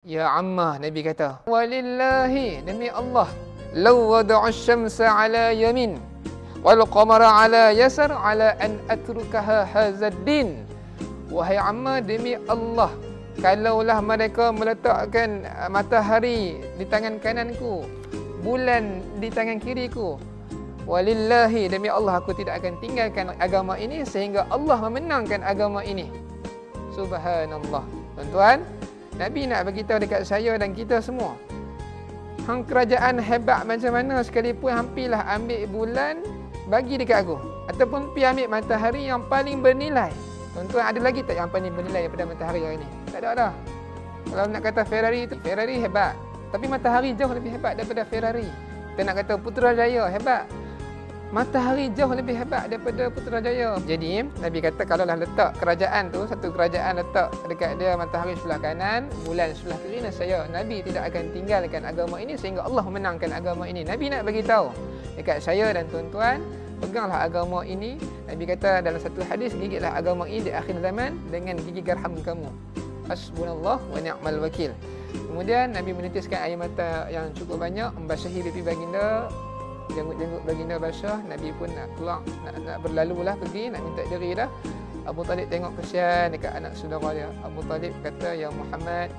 Ya Ammah, Nabi kata, walillahi, demi Allah, law wada'u syamsa ala yamin wal qamara ala yasar ala an atrukaha hazaddin. Wahai Ammah, demi Allah, kalaulah mereka meletakkan matahari di tangan kananku, bulan di tangan kiriku, walillahi, demi Allah, aku tidak akan tinggalkan agama ini sehingga Allah memenangkan agama ini. Subhanallah. Tuan-tuan, Nabi nak beritahu dekat saya dan kita semua, hang kerajaan hebat macam mana sekalipun, hampirlah ambil bulan bagi dekat aku, ataupun pi ambil matahari yang paling bernilai. Tuan-tuan, ada lagi tak yang paling bernilai daripada matahari hari ni? Tak ada dah. Kalau nak kata Ferrari tu, Ferrari hebat, tapi matahari jauh lebih hebat daripada Ferrari. Kita nak kata Putrajaya hebat, matahari jauh lebih hebat daripada Putrajaya. Jadi Nabi kata, kalaulah letak kerajaan tu, satu kerajaan letak dekat dia matahari sebelah kanan, bulan sebelah kiri, saya Nabi tidak akan tinggalkan agama ini sehingga Allah memenangkan agama ini. Nabi nak bagi tahu dekat saya dan tuan-tuan, peganglah agama ini. Nabi kata dalam satu hadis, gigitlah agama ini di akhir zaman dengan gigi gerham kamu. Hasbunallah wa ni'mal wakil. Kemudian Nabi menitiskan air mata yang cukup banyak, membasahi pipi baginda, jenggot-jenggot baginda basah. Nabi pun nak keluar, nak berlalu lah, pergi nak minta diri dah. Abu Talib tengok kesian dekat anak saudara dia. Abu Talib kata, ya Muhammad,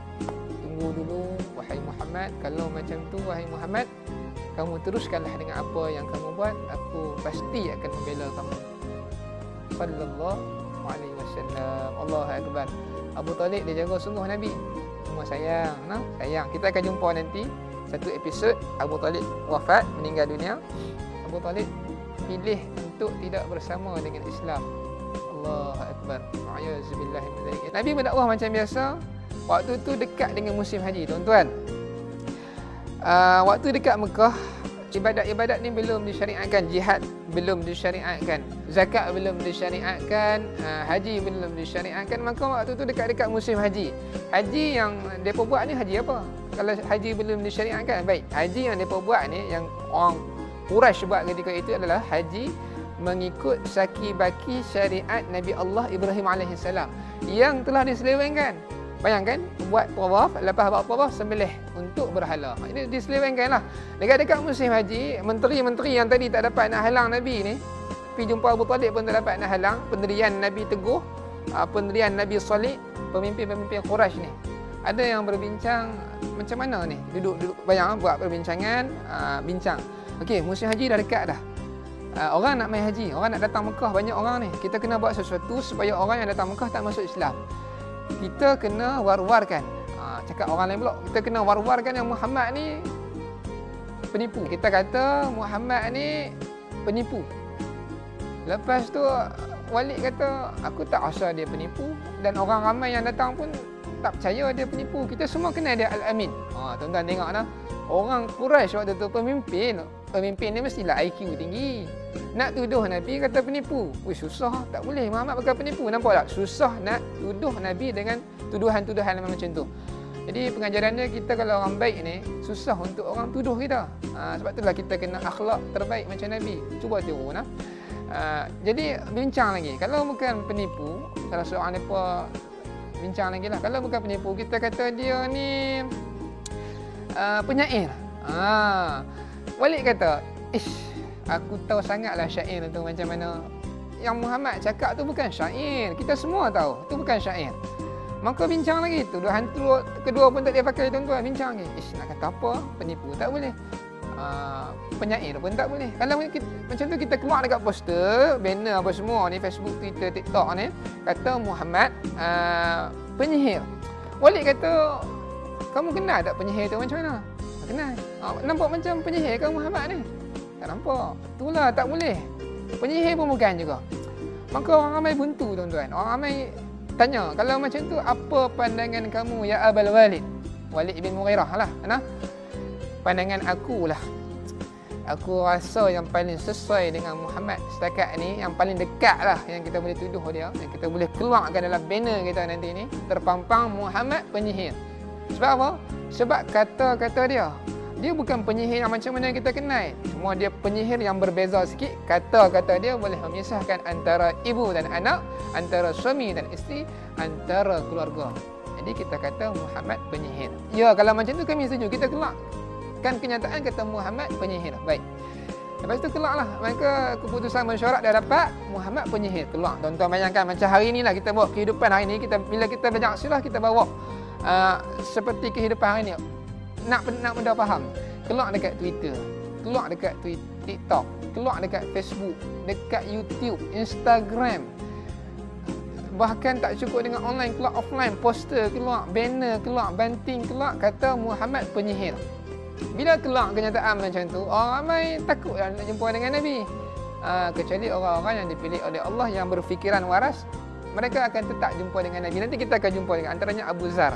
tunggu dulu wahai Muhammad. Kalau macam tu wahai Muhammad, kamu teruskanlah dengan apa yang kamu buat, aku pasti akan membela kamu. Sallallahu alaihi wasallam. Allahu akbar. Abu Talib dia jaga sungguh Nabi. Semua sayang, sayang. Kita akan jumpa nanti satu episod Abu Talib wafat, meninggal dunia. Abu Talib pilih untuk tidak bersama dengan Islam. Allahu akbar. A'udzubillahi min dzalik. Nabi berdakwah macam biasa. Waktu tu dekat dengan musim haji, tuan-tuan. Waktu dekat Mekah, ibadat-ibadat ni belum disyariatkan. Jihad belum disyariatkan, zakat belum disyariatkan, haji belum disyariatkan. Maka waktu tu dekat-dekat musim haji. Haji yang mereka buat ni haji apa? Kalau haji belum disyariatkan, baik, haji yang mereka buat ni, yang orang Quraisy buat ketika itu adalah haji mengikut saki baki syariat Nabi Allah Ibrahim AS yang telah diselewengkan. Bayangkan, buat tawaf, lepas buat tawaf, sembelih untuk berhala. Ini diselewengkan lah. Dekat-dekat musim haji, menteri-menteri yang tadi tak dapat nak halang Nabi ni, pergi jumpa Abu Talib pun tak dapat nak halang. Pendirian Nabi teguh, pendirian Nabi solid, pemimpin-pemimpin Quraisy ni. Ada yang berbincang macam mana ni, duduk bayang, buat perbincangan, bincang. Okey, musim haji dah dekat dah. Orang nak main haji, orang nak datang Mekah, banyak orang ni. Kita kena buat sesuatu supaya orang yang datang Mekah tak masuk Islam. Kita kena war-warkan. Cakap orang lain pula, kita kena war-warkan yang Muhammad ni penipu. Kita kata Muhammad ni penipu. Lepas tu Walid kata, aku tak rasa dia penipu, dan orang ramai yang datang pun tak percaya dia penipu. Kita semua kenal dia Al-Amin. Tuan-tuan tengok dah. Orang Quraisy waktu tu pemimpin ni mestilah IQ tinggi. Nak tuduh Nabi kata penipu, susah, tak boleh. Muhammad bukan penipu. Nampak tak? Susah nak tuduh Nabi dengan tuduhan-tuduhan macam tu. Jadi pengajaran dia, kita kalau orang baik ni, susah untuk orang tuduh kita. Sebab itulah kita kena akhlak terbaik macam Nabi. Cuba tiru. Jadi bincang lagi. Kalau bukan penipu, salah seorang mereka bincang lagi lah. Kalau bukan penipu, kita kata dia ni penyair. Walid kata, aku tahu sangatlah syair tu macam mana. Yang Muhammad cakap tu bukan syair. Kita semua tahu tu bukan syair. Maka bincang lagi. Tuduhan kedua pun tak dia pakai, tuan-tuan. Bincang lagi. Nak kata apa? Penipu tak boleh. Penyair pun tak boleh. Kalau macam tu kita keluar dekat poster, banner apa semua ni, Facebook, Twitter, TikTok ni, kata Muhammad penyihir. Walid kata, kamu kenal tak penyihir tu macam mana? Kenal. Nampak macam penyihir ke Muhammad ni? Tak nampak. Itulah tak boleh. Penyihir pun bukan juga. Maka orang ramai buntu, tuan-tuan. Orang ramai tanya, kalau macam tu, apa pandangan kamu ya Abul Walid? Walid bin Mughirah lah. Pandangan aku lah. Aku rasa yang paling sesuai dengan Muhammad setakat ni, yang paling dekat lah yang kita boleh tuduh dia, yang kita boleh keluarkan dalam banner kita nanti ni, terpampang Muhammad penyihir. Sebab apa? Sebab kata-kata dia bukan penyihir yang macam mana kita kenal. Cuma dia penyihir yang berbeza sikit. Kata-kata dia boleh memisahkan antara ibu dan anak, antara suami dan isteri, antara keluarga. Jadi kita kata Muhammad penyihir. Ya, kalau macam tu kami setuju. Kita kelak kan kenyataan kata Muhammad penyihir. Baik. Lepas tu kelaklah. Maka keputusan mesyuarat dah dapat Muhammad penyihir. Kelak. Tuan-tuan bayangkan macam hari ni lah kita bawa kehidupan hari ni. Bila kita bersaksi lah kita bawa seperti kehidupan hari ni. Nak mudah faham. Kelak dekat Twitter. Kelak dekat TikTok. Kelak dekat Facebook. Dekat YouTube. Instagram. Bahkan tak cukup dengan online, kelak offline, poster kelak, banner kelak, banting kelak, kata Muhammad penyihir. Bila kelak kenyataan macam tu, orang ramai takut nak jumpa dengan Nabi. Kecuali orang-orang yang dipilih oleh Allah yang berfikiran waras, mereka akan tetap jumpa dengan Nabi. Nanti kita akan jumpa dengan antaranya Abu Zar.